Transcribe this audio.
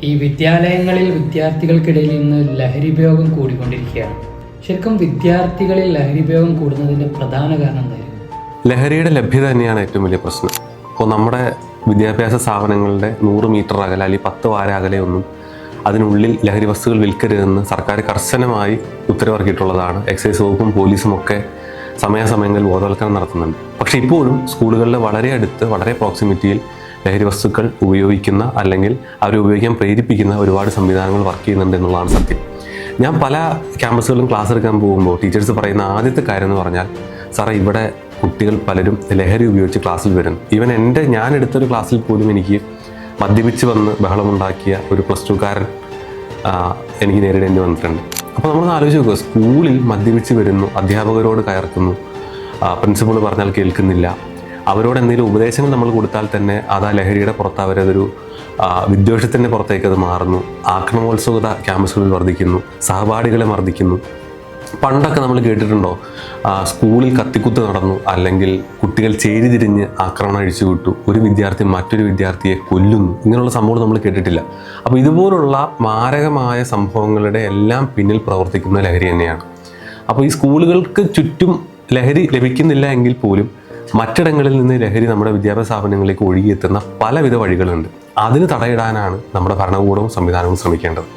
ഈ വിദ്യാലയങ്ങളിൽ വിദ്യാർത്ഥികൾക്കിടയിൽ ഇന്ന് ലഹരി ഉപയോഗം കൂടിക്കൊണ്ടിരിക്കുകയാണ്. ശരിക്കും വിദ്യാർത്ഥികളിൽ ലഹരി ഉപയോഗം കൂടുന്നതിൻ്റെ പ്രധാന കാരണം എന്തായിരുന്നു? ലഹരിയുടെ ലഭ്യത തന്നെയാണ് ഏറ്റവും വലിയ പ്രശ്നം. ഇപ്പോൾ നമ്മുടെ വിദ്യാഭ്യാസ സ്ഥാപനങ്ങളുടെ 100 മീറ്റർ അകലെ അല്ലെങ്കിൽ 10 വാര അകലെയൊന്നും അതിനുള്ളിൽ ലഹരി വസ്തുക്കൾ വിൽക്കരുതെന്ന് സർക്കാർ കർശനമായി ഉത്തരവിറക്കിയിട്ടുള്ളതാണ്. എക്സൈസ് വകുപ്പും പോലീസും ഒക്കെ സമയാസമയങ്ങളിൽ ബോധവൽക്കരണം നടത്തുന്നുണ്ട്. പക്ഷേ ഇപ്പോഴും സ്കൂളുകളിലെ വളരെ അടുത്ത്, വളരെ പ്രോക്സിമിറ്റിയിൽ ലഹരി വസ്തുക്കൾ ഉപയോഗിക്കുന്ന അല്ലെങ്കിൽ അവരെ ഉപയോഗിക്കാൻ പ്രേരിപ്പിക്കുന്ന ഒരുപാട് സംവിധാനങ്ങൾ വർക്ക് ചെയ്യുന്നുണ്ട് എന്നുള്ളതാണ് സത്യം. ഞാൻ പല ക്യാമ്പസുകളിലും ക്ലാസ് എടുക്കാൻ പോകുമ്പോൾ ടീച്ചേഴ്സ് പറയുന്ന ആദ്യത്തെ കാര്യം എന്ന് പറഞ്ഞാൽ, സാറേ ഇവിടെ കുട്ടികൾ പലരും ലഹരി ഉപയോഗിച്ച് ക്ലാസ്സിൽ വരുന്നു. ഈവൻ ഞാൻ എടുത്തൊരു ക്ലാസ്സിൽ പോലും എനിക്ക് മദ്യപിച്ച് വന്ന് ബഹളമുണ്ടാക്കിയ ഒരു +2കാരൻ എനിക്ക് നേരിടേണ്ടി വന്നിട്ടുണ്ട്. അപ്പോൾ നമ്മളൊന്ന് ആലോചിച്ച് നോക്കുക, സ്കൂളിൽ മദ്യപിച്ച് വരുന്നു, അധ്യാപകരോട് കയർക്കുന്നു, പ്രിൻസിപ്പൾ പറഞ്ഞാൽ കേൾക്കുന്നില്ല, അവരോട് എന്തെങ്കിലും ഉപദേശങ്ങൾ നമ്മൾ കൊടുത്താൽ തന്നെ അത് ആ ലഹരിയുടെ പുറത്ത് അവരതൊരു വിദ്വേഷത്തിൻ്റെ പുറത്തേക്ക് അത് മാറുന്നു. ആക്രമണോത്സുകത ക്യാമ്പസുകളിൽ വർദ്ധിക്കുന്നു, സഹപാഠികളെ മർദ്ദിക്കുന്നു. പണ്ടൊക്കെ നമ്മൾ കേട്ടിട്ടുണ്ടോ, സ്കൂളിൽ കത്തിക്കുത്ത് നടന്നു, അല്ലെങ്കിൽ കുട്ടികൾ ചേരിതിരിഞ്ഞ് ആക്രമണം അഴിച്ചുവിട്ടു, ഒരു വിദ്യാർത്ഥി മറ്റൊരു വിദ്യാർത്ഥിയെ കൊല്ലുന്നു, ഇങ്ങനെയുള്ള സംഭവം നമ്മൾ കേട്ടിട്ടില്ല. അപ്പോൾ ഇതുപോലുള്ള മാരകമായ സംഭവങ്ങളുടെ എല്ലാം പിന്നിൽ പ്രവർത്തിക്കുന്ന ലഹരി തന്നെയാണ്. അപ്പോൾ ഈ സ്കൂളുകൾക്ക് ചുറ്റും ലഹരി ലഭിക്കുന്നില്ല എങ്കിൽ പോലും മറ്റിടങ്ങളിൽ നിന്ന് ലഹരി നമ്മുടെ വിദ്യാഭ്യാസ സ്ഥാപനങ്ങളിലേക്ക് ഒഴുകിയെത്തുന്ന പലവിധ വഴികളുണ്ട്. അതിന് തടയിടാനാണ് നമ്മുടെ ഭരണകൂടവും സംവിധാനവും ശ്രമിക്കേണ്ടത്.